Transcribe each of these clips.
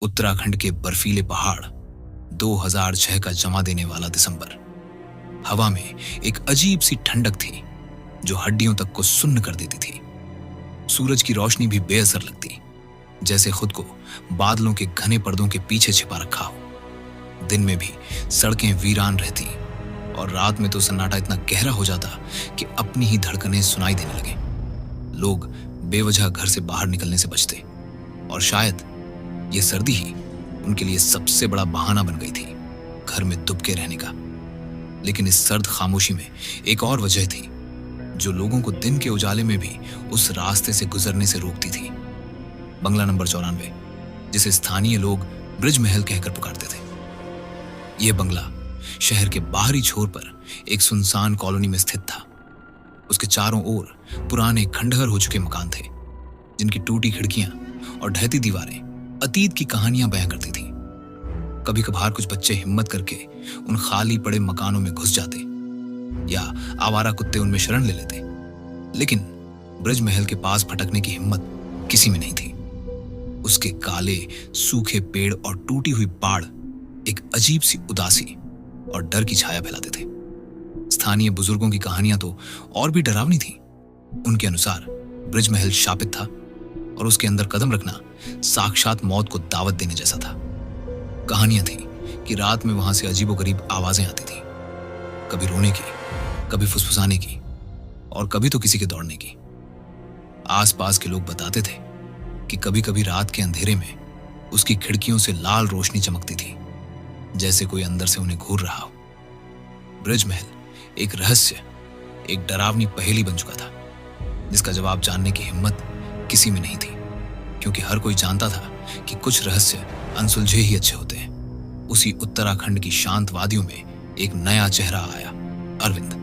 उत्तराखंड के बर्फीले पहाड़, 2006 का जमा देने वाला दिसंबर। हवा में एक अजीब सी ठंडक थी जो हड्डियों तक को सुन्न कर देती थी। सूरज की रोशनी भी बेअसर लगती, जैसे खुद को बादलों के घने पर्दों के पीछे छिपा रखा हो। दिन में भी सड़कें वीरान रहती और रात में तो सन्नाटा इतना गहरा हो जाता कि अपनी ही धड़कनें सुनाई देने लगे। लोग बेवजह घर से बाहर निकलने से बचते और शायद ये सर्दी ही उनके लिए सबसे बड़ा बहाना बन गई थी घर में दुबके रहने का। लेकिन इस सर्द खामोशी में एक और वजह थी जो लोगों को दिन के उजाले में भी उस रास्ते से गुजरने से रोकती थी। बंगला नंबर 94, जिसे स्थानीय लोग ब्रिज महल कहकर पुकारते थे। यह बंगला शहर के बाहरी छोर पर एक सुनसान कॉलोनी में स्थित था। उसके चारों ओर पुराने खंडहर हो चुके मकान थे, जिनकी टूटी खिड़कियां और ढहती दीवारें अतीत की कहानियां बयां करती थीं। कभी कभार कुछ बच्चे हिम्मत करके उन खाली पड़े मकानों में घुस जाते या आवारा कुत्ते उनमें शरण ले लेते, लेकिन ब्रिज महल के पास फटकने की हिम्मत किसी में नहीं थी। उसके काले सूखे पेड़ और टूटी हुई बाड़ एक अजीब सी उदासी और डर की छाया फैलाते थे। स्थानीय बुजुर्गों की कहानियां तो और भी डरावनी थीं। उनके अनुसार ब्रिज महल शापित था और उसके अंदर कदम रखना साक्षात मौत को दावत देने जैसा था। कहानियां थी कि रात में वहां से अजीबोगरीब आवाजें आती थी, कभी रोने की, कभी फुसफुसाने की और कभी तो किसी के दौड़ने की। आसपास के लोग बताते थे कि कभी कभी रात के अंधेरे में उसकी खिड़कियों से लाल रोशनी चमकती थी, जैसे कोई अंदर से उन्हें घूर रहा हो। ब्रिज महल एक रहस्य, एक डरावनी पहेली बन चुका था, जिसका जवाब जानने की हिम्मत किसी में नहीं थी, क्योंकि हर कोई जानता था कि कुछ रहस्य अनसुलझे ही अच्छे होते हैं। उसी उत्तराखंड की शांत वादियों में एक नया चेहरा आया, अरविंद।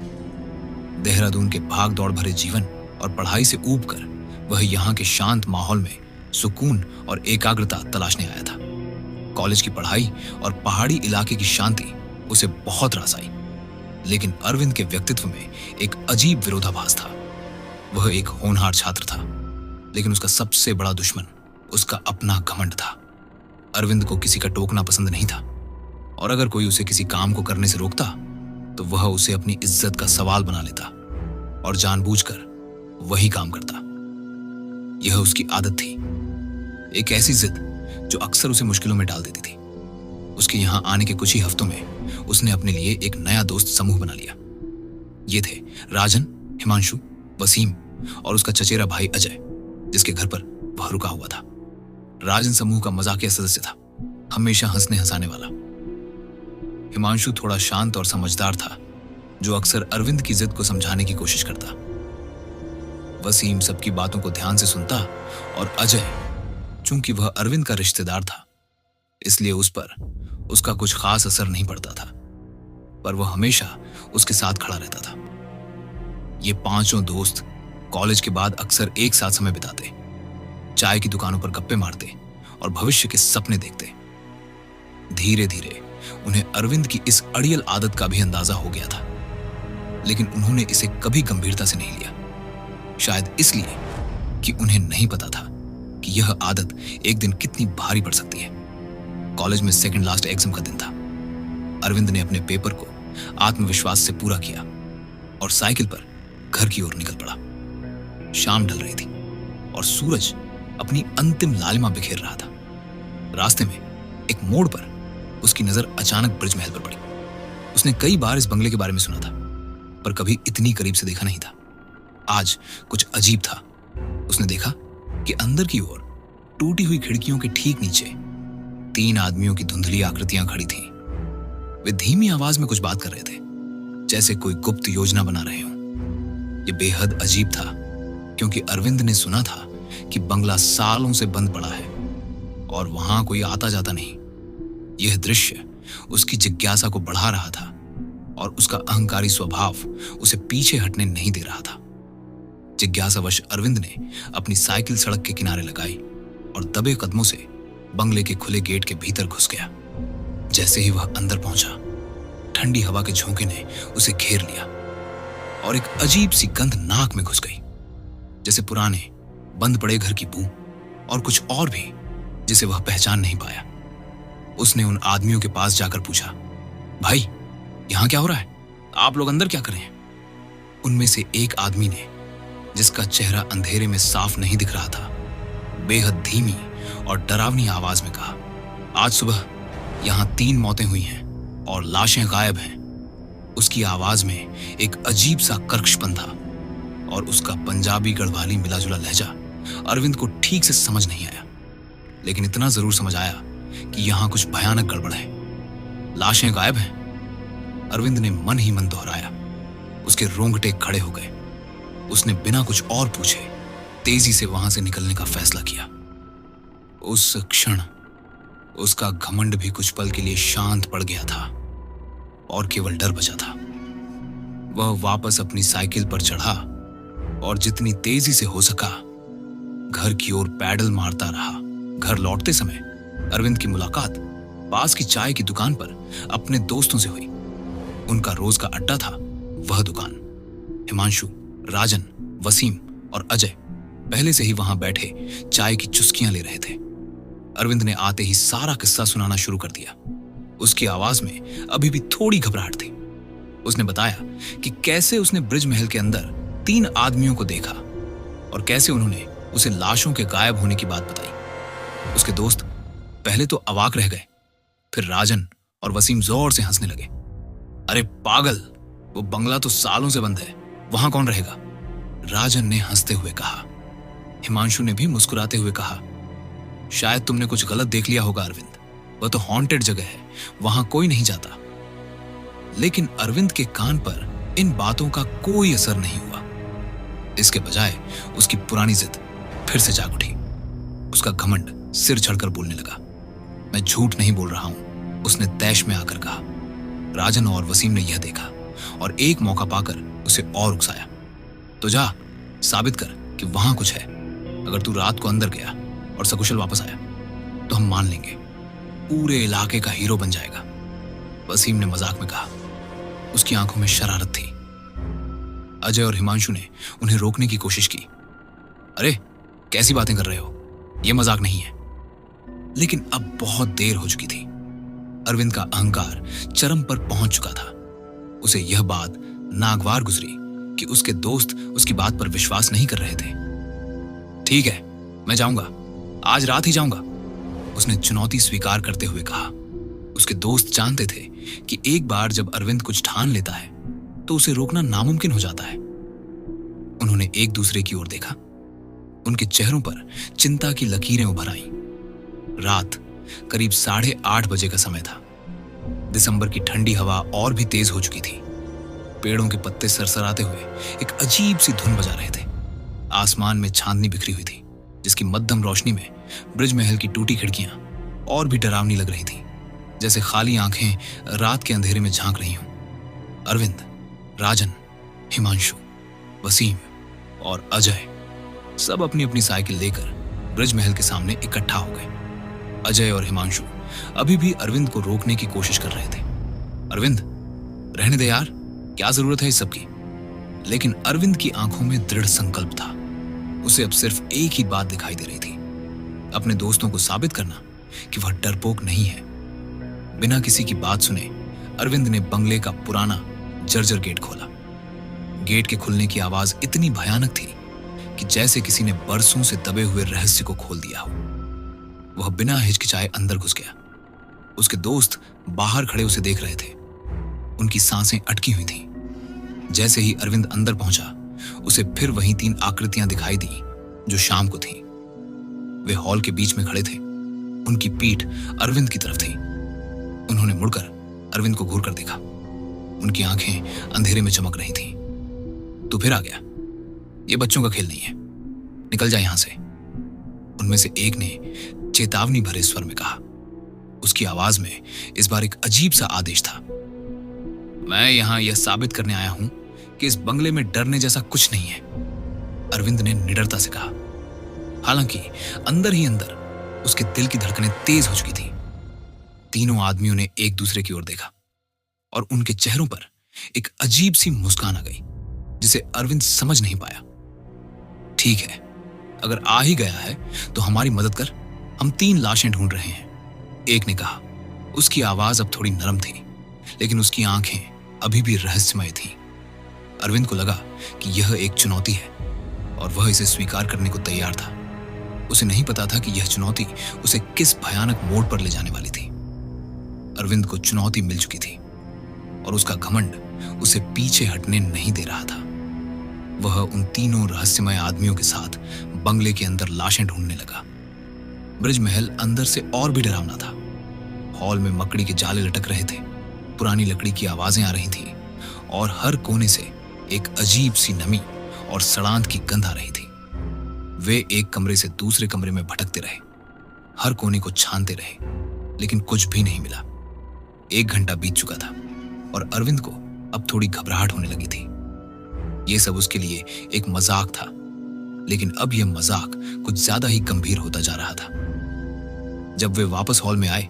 देहरादून के भाग दौड़ भरे जीवन और पढ़ाई से ऊब कर वह यहाँ के शांत माहौल में सुकून और एकाग्रता तलाशने आया था। कॉलेज की पढ़ाई और पहाड़ी इलाके की शांति उसे बहुत रास आई, लेकिन अरविंद के व्यक्तित्व में एक अजीब विरोधाभास था। वह एक होनहार छात्र था, लेकिन उसका सबसे बड़ा दुश्मन उसका अपना घमंड था। अरविंद को किसी का टोकना पसंद नहीं था, और अगर कोई उसे किसी काम को करने से रोकता तो वह उसे अपनी इज्जत का सवाल बना लेता और जानबूझकर वही काम करता। यह उसकी आदत थी, एक ऐसी जिद जो अक्सर उसे मुश्किलों में डाल देती थी। उसके यहां आने के कुछ ही हफ्तों में उसने अपने लिए एक नया दोस्त समूह बना लिया। ये थे राजन, हिमांशु, वसीम और उसका चचेरा भाई अजय, जिसके घर पर वह रुका हुआ था। राजन समूह का मजाकिया सदस्य था, हमेशा हंसने हंसाने वाला। हिमांशु थोड़ा शांत और समझदार था, जो अक्सर अरविंद की जिद को समझाने की कोशिश करता। वसीम सबकी बातों को ध्यान से सुनता और अजय, चूंकि वह अरविंद का रिश्तेदार था, इसलिए उस पर उसका कुछ खास असर नहीं पड़ता था, पर वह हमेशा उसके साथ खड़ा रहता था। ये पांचों दोस्त कॉलेज के बाद अक्सर एक साथ समय बिताते, चाय की दुकानों पर गप्पे मारते और भविष्य के सपने देखते। धीरे धीरे उन्हें अरविंद की इस अड़ियल आदत का भी अंदाजा हो गया था, लेकिन उन्होंने इसे कभी गंभीरता से नहीं लिया। शायद इसलिए कि उन्हें नहीं पता था कि यह आदत एक दिन कितनी भारी पड़ सकती है। कॉलेज में सेकंड लास्ट एग्जाम का दिन था। अरविंद ने अपने पेपर को आत्मविश्वास से पूरा किया और साइकिल पर घर की ओर निकल पड़ा। शाम ढल रही थी और सूरज अपनी अंतिम लालिमा बिखेर रहा था। रास्ते में एक मोड़ पर उसकी नजर अचानक ब्रिज महल पर पड़ी। उसने कई बार इस बंगले के बारे में सुना था, पर कभी इतनी करीब से देखा नहीं था। आज कुछ अजीब था। उसने देखा कि अंदर की ओर टूटी हुई खिड़कियों के ठीक नीचे 3 आदमियों की धुंधली आकृतियां खड़ी थीं। वे धीमी आवाज में कुछ बात कर रहे थे, जैसे कोई गुप्त योजना बना रहे हों। यह बेहद अजीब था, क्योंकि अरविंद ने सुना था कि बंगला सालों से बंद पड़ा है और वहां कोई आता जाता नहीं। यह दृश्य उसकी जिज्ञासा को बढ़ा रहा था और उसका अहंकारी स्वभाव उसे पीछे हटने नहीं दे रहा था। जिज्ञासावश अरविंद ने अपनी साइकिल सड़क के किनारे लगाई और दबे कदमों से बंगले के खुले गेट के भीतर घुस गया। जैसे ही वह अंदर पहुंचा, ठंडी हवा के झोंके ने उसे घेर लिया और एक अजीब सी गंध नाक में घुस गई, जैसे पुराने बंद पड़े घर की बू और कुछ और भी जिसे वह पहचान नहीं पाया। उसने उन आदमियों के पास जाकर पूछा, भाई यहां क्या हो रहा है? आप लोग अंदर क्या कर रहे हैं? उनमें से एक आदमी ने, जिसका चेहरा अंधेरे में साफ नहीं दिख रहा था, बेहद धीमी और डरावनी आवाज में कहा, आज सुबह यहां 3 मौतें हुई हैं और लाशें गायब हैं। उसकी आवाज में एक अजीब सा कर्कशपन था और उसका पंजाबी गढ़वाली मिलाजुला लहजा अरविंद को ठीक से समझ नहीं आया, लेकिन इतना जरूर समझ आया कि यहां कुछ भयानक गड़बड़ है। लाशें गायब हैं? अरविंद ने मन ही मन दोहराया। उसके रोंगटे खड़े हो गए। उसने बिना कुछ और पूछे तेजी से वहां से निकलने का फैसला किया। उस क्षण उसका घमंड भी कुछ पल के लिए शांत पड़ गया था और केवल डर बचा था। वह वापस अपनी साइकिल पर चढ़ा और जितनी तेजी से हो सका घर की ओर पैडल मारता रहा। घर लौटते समय अरविंद की मुलाकात पास की चाय की दुकान पर अपने दोस्तों से हुई। उनका रोज का अड्डा था वह दुकान। हिमांशु, राजन, वसीम और अजय पहले से ही वहां बैठे चाय की चुस्कियां ले रहे थे। अरविंद ने आते ही सारा किस्सा सुनाना शुरू कर दिया। उसकी आवाज में अभी भी थोड़ी घबराहट थी। उसने बताया कि कैसे उसने ब्रिज महल के अंदर 3 आदमियों को देखा और कैसे उन्होंने उसे लाशों के गायब होने की बात बताई। उसके दोस्त पहले तो अवाक रह गए, फिर राजन और वसीम जोर से हंसने लगे। अरे पागल, वो बंगला तो सालों से बंद है, वहां कौन रहेगा? राजन ने हंसते हुए कहा। हिमांशु ने भी मुस्कुराते हुए कहा, शायद तुमने कुछ गलत देख लिया होगा अरविंद, वह तो हॉन्टेड जगह है, वहां कोई नहीं जाता। लेकिन अरविंद के कान पर इन बातों का कोई असर नहीं हुआ। इसके बजाय उसकी पुरानी जिद फिर से जाग उठी। उसका घमंड सिर चढ़कर बोलने लगा। मैं झूठ नहीं बोल रहा हूं, उसने तैश में आकर कहा। राजन और वसीम ने यह देखा और एक मौका पाकर उसे और उकसाया, तो जा साबित कर कि वहां कुछ है। अगर तू रात को अंदर गया और सकुशल वापस आया तो हम मान लेंगे, पूरे इलाके का हीरो बन जाएगा। वसीम ने मजाक में कहा। उसकी आंखों में शरारत थी। अजय और हिमांशु ने उन्हें रोकने की कोशिश की। अरे कैसी बातें कर रहे हो, यह मजाक नहीं है। लेकिन अब बहुत देर हो चुकी थी। अरविंद का अहंकार चरम पर पहुंच चुका था। उसे यह बात नागवार गुजरी कि उसके दोस्त उसकी बात पर विश्वास नहीं कर रहे थे। ठीक है, मैं जाऊंगा, आज रात ही जाऊंगा, उसने चुनौती स्वीकार करते हुए कहा। उसके दोस्त जानते थे कि एक बार जब अरविंद कुछ ठान लेता है तो उसे रोकना नामुमकिन हो जाता है। उन्होंने एक दूसरे की ओर देखा। उनके चेहरों पर चिंता की लकीरें उभर आईं। रात करीब 8:30 बजे का समय था। दिसंबर की ठंडी हवा और भी तेज हो चुकी थी। पेड़ों के पत्ते सरसराते हुए एक अजीब सी धुन बजा रहे थे। आसमान में चांदनी बिखरी हुई थी, जिसकी मध्यम रोशनी में ब्रिज महल की टूटी खिड़कियां और भी डरावनी लग रही थी, जैसे खाली आंखें रात के अंधेरे में झांक रही हों। अरविंद, राजन, हिमांशु, वसीम और अजय सब अपनी अपनी साइकिल लेकर ब्रिज महल के सामने इकट्ठा हो गए। अजय और हिमांशु अभी भी अरविंद को रोकने की कोशिश कर रहे थे। अरविंद, रहने दे यार, क्या जरूरत है इस सब की? लेकिन अरविंद की आंखों में दृढ़ संकल्प था। उसे अब सिर्फ एक ही बात दिखाई दे रही थी, अपने दोस्तों को साबित करना कि वह डरपोक नहीं है। बिना किसी की बात सुने अरविंद ने बंगले का पुराना जर्जर गेट खोला। गेट के खुलने की आवाज इतनी भयानक थी कि जैसे किसी ने बरसों से दबे हुए रहस्य को खोल दिया हो। वह बिना हिचकिचाए अंदर घुस गया। उसके दोस्त बाहर खड़े उसे देख रहे थे। उनकी सांसें अटकी हुई थीं। जैसे ही अरविंद अंदर पहुंचा, उसे फिर वही 3 आकृतियां दिखाई दी जो शाम को थीं। वे हॉल के बीच में खड़े थे। उनकी पीठ अरविंद की तरफ थी। उन्होंने मुड़कर अरविंद को घूर कर देखा। उनकी आंखें अंधेरे में चमक रही थीं। तू फिर आ गया, ये बच्चों का खेल नहीं है, निकल जा यहां से, उनमें से एक ने चेतावनी भरे स्वर में कहा। उसकी आवाज में इस बार एक अजीब सा आदेश था। मैं यहां यह साबित करने आया हूं कि इस बंगले में डरने जैसा कुछ नहीं है, अरविंद ने निडरता से कहा। हालांकि अंदर ही अंदर उसके दिल की धड़कनें तेज हो चुकी थी। तीनों आदमियों ने एक दूसरे की ओर देखा और उनके चेहरों पर एक अजीब सी मुस्कान आ गई, जिसे अरविंद समझ नहीं पाया। ठीक है, अगर आ ही गया है तो हमारी मदद कर, हम 3 लाशें ढूंढ रहे हैं, एक ने कहा। उसकी आवाज अब थोड़ी नरम थी, लेकिन उसकी आंखें अभी भी रहस्यमय थीं। अरविंद को लगा कि यह एक चुनौती है और वह इसे स्वीकार करने को तैयार था। उसे नहीं पता था कि यह चुनौती उसे किस भयानक मोड़ पर ले जाने वाली थी। अरविंद को चुनौती मिल चुकी थी और उसका घमंड उसे पीछे हटने नहीं दे रहा था। वह उन तीनों रहस्यमय आदमियों के साथ बंगले के अंदर लाशें ढूंढने लगा। ब्रिजमहल अंदर से और भी डरावना था। हॉल में मकड़ी के जाले लटक रहे थे, पुरानी लकड़ी की आवाजें आ रही थीं और हर कोने से एक अजीब सी नमी और सड़ांत की गंध आ रही थी। वे एक कमरे से दूसरे कमरे में भटकते रहे, हर कोने को छानते रहे, लेकिन कुछ भी नहीं मिला। 1 घंटा बीत चुका था और अरविंद को अब थोड़ी घबराहट होने लगी थी। यह सब उसके लिए एक मजाक था, लेकिन अब यह मजाक कुछ ज्यादा ही गंभीर होता जा रहा था। जब वे वापस हॉल में आए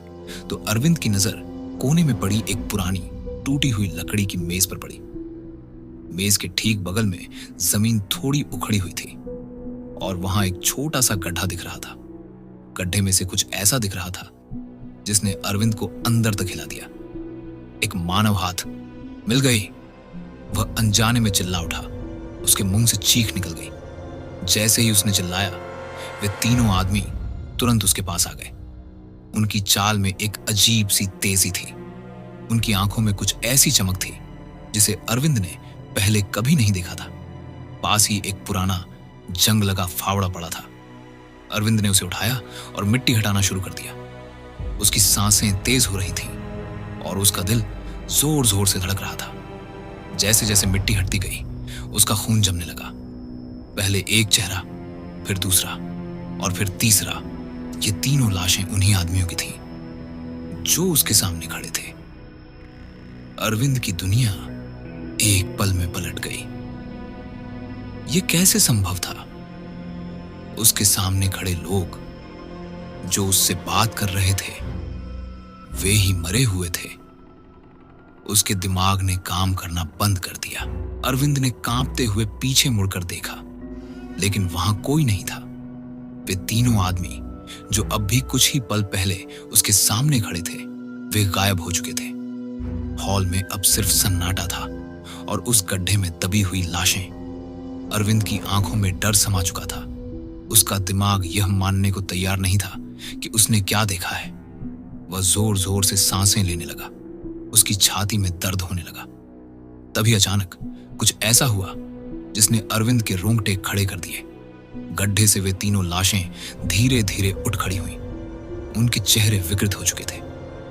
तो अरविंद की नजर कोने में पड़ी एक पुरानी टूटी हुई लकड़ी की मेज पर पड़ी। मेज के ठीक बगल में जमीन थोड़ी उखड़ी हुई थी और वहां एक छोटा सा गड्ढा दिख रहा था। गड्ढे में से कुछ ऐसा दिख रहा था जिसने अरविंद को अंदर तक हिला दिया। एक मानव हाथ। मिल गई, वह अनजाने में चिल्ला उठा। उसके मुंह से चीख निकल गई। जैसे ही उसने चिल्लाया, वे तीनों आदमी तुरंत उसके पास आ गए। उनकी चाल में एक अजीब सी तेजी थी। उनकी आंखों में कुछ ऐसी चमक थी जिसे अरविंद ने पहले कभी नहीं देखा था। पास ही एक पुराना जंग लगा फावड़ा पड़ा था। अरविंद ने उसे उठाया और मिट्टी हटाना शुरू कर दिया। उसकी सांसें तेज हो रही थीं और उसका दिल जोर जोर से धड़क रहा था। जैसे जैसे मिट्टी हटती गई, उसका खून जमने लगा। पहले एक चेहरा, फिर दूसरा और फिर तीसरा। ये तीनों लाशें उन्हीं आदमियों की थीं जो उसके सामने खड़े थे। अरविंद की दुनिया एक पल में पलट गई। ये कैसे संभव था? उसके सामने खड़े लोग जो उससे बात कर रहे थे, वे ही मरे हुए थे। उसके दिमाग ने काम करना बंद कर दिया। अरविंद ने कांपते हुए पीछे मुड़कर देखा, लेकिन वहां कोई नहीं था। वे तीनों आदमी जो अब भी कुछ ही पल पहले उसके सामने खड़े थे, वे गायब हो चुके थे। हॉल में अब सिर्फ सन्नाटा था और उस गड्ढे में दबी हुई लाशें। अरविंद की आंखों में डर समा चुका था। उसका दिमाग यह मानने को तैयार नहीं था कि उसने क्या देखा है। वह जोर जोर से सांसें लेने लगा। उसकी छाती में दर्द होने लगा। तभी अचानक कुछ ऐसा हुआ जिसने अरविंद के रोंगटे खड़े कर दिए। गड्ढे से वे तीनों लाशें धीरे धीरे उठ खड़ी हुईं। उनके चेहरे विकृत हो चुके थे,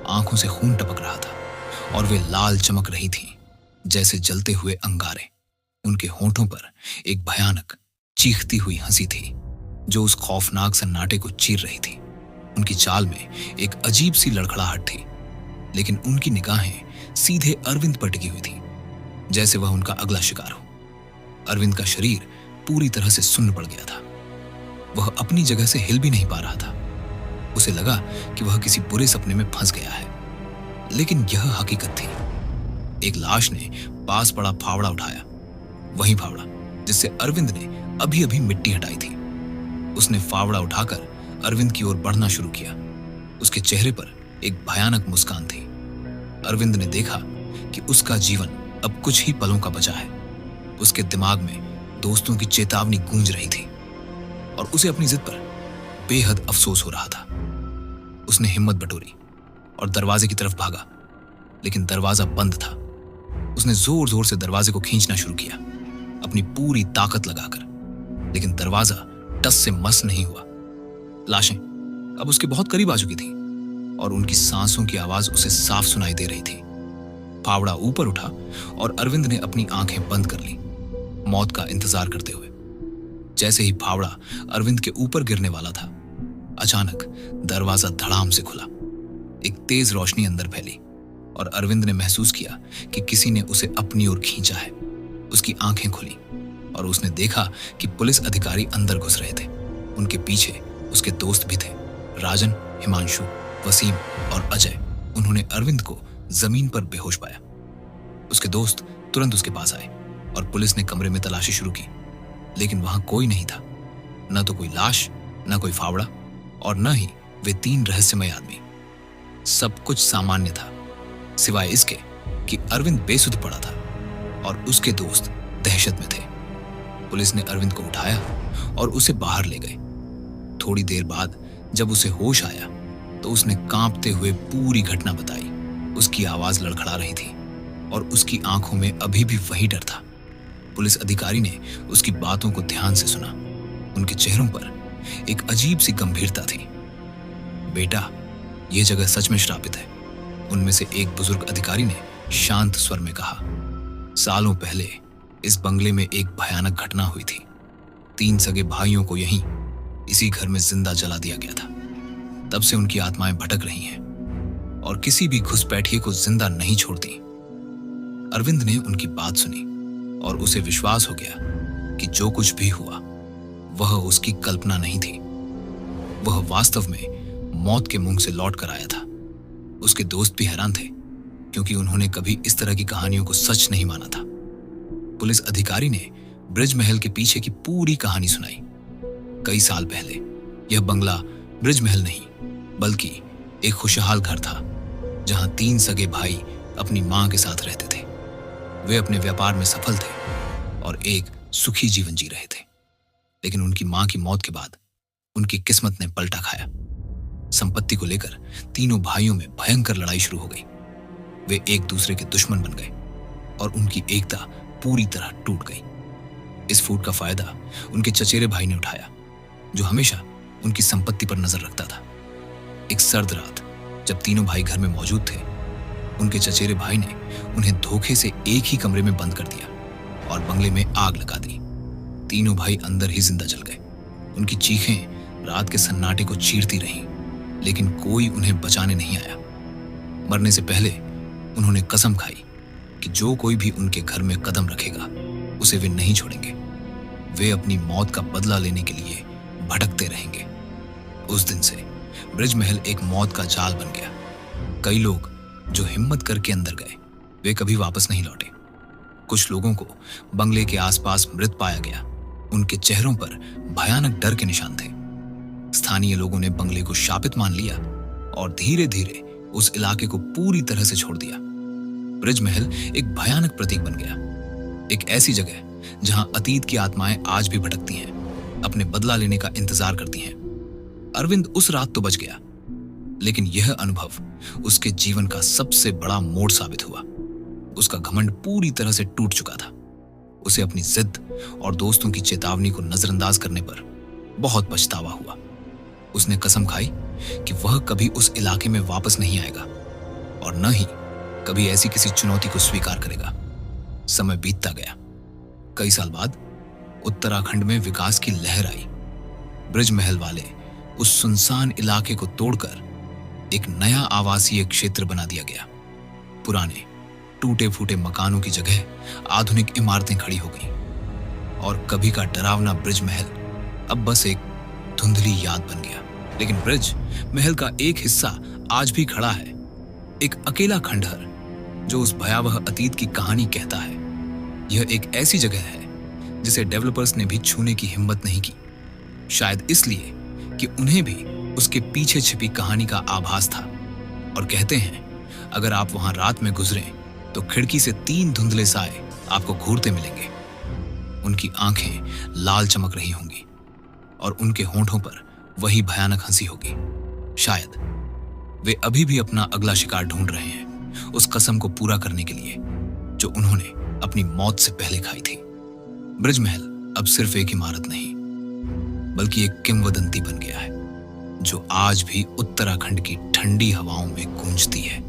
आंखों से खून टपक रहा था और वे लाल चमक रही थीं जैसे जलते हुए अंगारे। उनके होंठों पर एक भयानक चीखती हुई हंसी थी जो उस खौफनाक सन्नाटे को चीर रही थी। उनकी चाल में एक अजीब सी लड़खड़ाहट थी, लेकिन उनकी निगाहें सीधे अरविंद पर टिकी हुई थी, जैसे वह उनका अगला शिकार हो। अरविंद का शरीर पूरी तरह से सुन्न पड़ गया था। वह अपनी जगह से हिल भी नहीं पा रहा था। उसे लगा कि वह किसी बुरे सपने में फंस गया है, लेकिन यह हकीकत थी। एक लाश ने पास पड़ा फावड़ा उठाया, वही फावड़ा जिससे अरविंद ने अभी अभी मिट्टी हटाई थी। उसने फावड़ा उठाकर अरविंद की ओर बढ़ना शुरू किया। उसके चेहरे पर एक भयानक मुस्कान थी। अरविंद ने देखा कि उसका जीवन अब कुछ ही पलों का बचा है। उसके दिमाग में दोस्तों की चेतावनी गूंज रही थी और उसे अपनी जिद पर बेहद अफसोस हो रहा था। उसने हिम्मत बटोरी और दरवाजे की तरफ भागा, लेकिन दरवाजा बंद था। उसने जोर जोर से दरवाजे को खींचना शुरू किया, अपनी पूरी ताकत लगाकर, लेकिन दरवाजा टस से मस नहीं हुआ। लाशें अब उसके बहुत करीब आ चुकी थी और उनकी सांसों की आवाज उसे साफ सुनाई दे रही थी। फावड़ा ऊपर उठा और अरविंद ने अपनी आंखें बंद कर ली, मौत का इंतजार करते हुए। जैसे ही फावड़ा अरविंद के ऊपर गिरने वाला था, अचानक दरवाजा धड़ाम से खुला। एक तेज रोशनी अंदर फैली और अरविंद ने महसूस किया कि किसी ने उसे अपनी ओर खींचा है। उसकी आंखें खुली और उसने देखा कि पुलिस अधिकारी अंदर घुस रहे थे। उनके पीछे उसके दोस्त भी थे, राजन, हिमांशु, वसीम और अजय। उन्होंने अरविंद को जमीन पर बेहोश पाया। उसके दोस्त तुरंत उसके पास आए और पुलिस ने कमरे में तलाशी शुरू की, लेकिन वहां कोई नहीं था। न तो कोई लाश, न कोई फावड़ा और न ही वे तीन रहस्यमय आदमी। सब कुछ सामान्य था, सिवाय इसके कि अरविंद बेसुध पड़ा था और उसके दोस्त दहशत में थे। पुलिस ने अरविंद को उठाया और उसे बाहर ले गए। थोड़ी देर बाद जब उसे होश आया तो उसने कांपते हुए पूरी घटना बताई। उसकी आवाज लड़खड़ा रही थी और उसकी आंखों में अभी भी वही डर था। पुलिस अधिकारी ने उसकी बातों को ध्यान से सुना। उनके चेहरों पर एक अजीब सी गंभीरता थी। बेटा, यह जगह सच में श्रापित है, उनमें से एक बुजुर्ग अधिकारी ने शांत स्वर में कहा। सालों पहले इस बंगले में एक भयानक घटना हुई थी। 3 सगे भाइयों को यहीं इसी घर में जिंदा जला दिया गया था। तब से उनकी आत्माएं भटक रही हैं और किसी भी घुसपैठिए को जिंदा नहीं छोड़ती। अरविंद ने उनकी बात सुनी और उसे विश्वास हो गया कि जो कुछ भी हुआ वह उसकी कल्पना नहीं थी। वह वास्तव में मौत के मुंह से लौट कर आया था। उसके दोस्त भी हैरान थे क्योंकि उन्होंने कभी इस तरह की कहानियों को सच नहीं माना था। पुलिस अधिकारी ने ब्रिज महल के पीछे की पूरी कहानी सुनाई। कई साल पहले यह बंगला ब्रिज महल नहीं बल्कि एक खुशहाल घर था जहां 3 सगे भाई अपनी मां के साथ रहते थे। वे अपने व्यापार में सफल थे और एक सुखी जीवन जी रहे थे। लेकिन उनकी मां की मौत के बाद उनकी किस्मत ने पलटा खाया। संपत्ति को लेकर तीनों भाइयों में भयंकर लड़ाई शुरू हो गई। वे एक दूसरे के दुश्मन बन गए और उनकी एकता पूरी तरह टूट गई। इस फूट का फायदा उनके चचेरे भाई ने उठाया, जो हमेशा उनकी संपत्ति पर नजर रखता था। एक सर्द रात जब तीनों भाई घर में मौजूद थे, उनके चचेरे भाई ने उन्हें धोखे से एक ही कमरे में बंद कर दिया और बंगले में आग लगा दी। तीनों भाई अंदर ही जिंदा जल गए। उनकी चीखें रात के सन्नाटे को चीरती रहीं, लेकिन कोई उन्हें बचाने नहीं आया। मरने से पहले उन्होंने कसम खाई कि जो कोई भी उनके घर में कदम रखेगा उसे वे नहीं छोड़ेंगे। वे अपनी मौत का बदला लेने के लिए भटकते रहेंगे। उस दिन से ब्रिज महल एक मौत का जाल बन गया। कई लोग जो हिम्मत करके अंदर गए वे कभी वापस नहीं लौटे। कुछ लोगों को बंगले के आसपास मृत पाया गया। उनके चेहरों पर भयानक डर के निशान थे। स्थानीय लोगों ने बंगले को शापित मान लिया और धीरे धीरे उस इलाके को पूरी तरह से छोड़ दिया। ब्रिज महल एक भयानक प्रतीक बन गया, एक ऐसी जगह जहां अतीत की आत्माएं आज भी भटकती हैं, अपने बदला लेने का इंतजार करती हैं। अरविंद उस रात तो बच गया, लेकिन यह अनुभव उसके जीवन का सबसे बड़ा मोड़ साबित हुआ। उसका घमंड पूरी तरह से टूट चुका था। उसे अपनी जिद और दोस्तों की चेतावनी को नजरअंदाज करने पर बहुत पछतावा हुआ। उसने कसम खाई कि वह कभी उस इलाके में वापस नहीं आएगा और न ही कभी ऐसी किसी चुनौती को स्वीकार करेगा। समय बीतता गया। कई साल बाद उत्तराखंड में विकास की लहर आई। ब्रिज महल वाले उस सुनसान इलाके को तोड़कर एक नया आवासीय क्षेत्र बना दिया गया। पुराने टूटे फूटे मकानों की जगह आधुनिक इमारतें खड़ी हो गईं और कभी का डरावना ब्रिज महल अब बस एक धुंधली याद बन गया। लेकिन ब्रिज महल का एक हिस्सा आज भी खड़ा है, एक अकेला खंडहर जो उस भयावह अतीत की कहानी कहता है। यह एक ऐसी जगह है जिसे डेवलपर्स ने भी छूने की हिम्मत नहीं की, शायद इसलिए कि उन्हें भी उसके पीछे छिपी कहानी का आभास था। और कहते हैं अगर आप वहां रात में गुजरें तो खिड़की से 3 धुंधले साए आपको घूरते मिलेंगे। उनकी आंखें लाल चमक रही होंगी और उनके होंठों पर वही भयानक हंसी होगी। शायद वे अभी भी अपना अगला शिकार ढूंढ रहे हैं, उस कसम को पूरा करने के लिए जो उन्होंने अपनी मौत से पहले खाई थी। ब्रिज महल अब सिर्फ एक इमारत नहीं बल्कि एक किंवदंती बन गया है जो आज भी उत्तराखंड की ठंडी हवाओं में गूंजती है।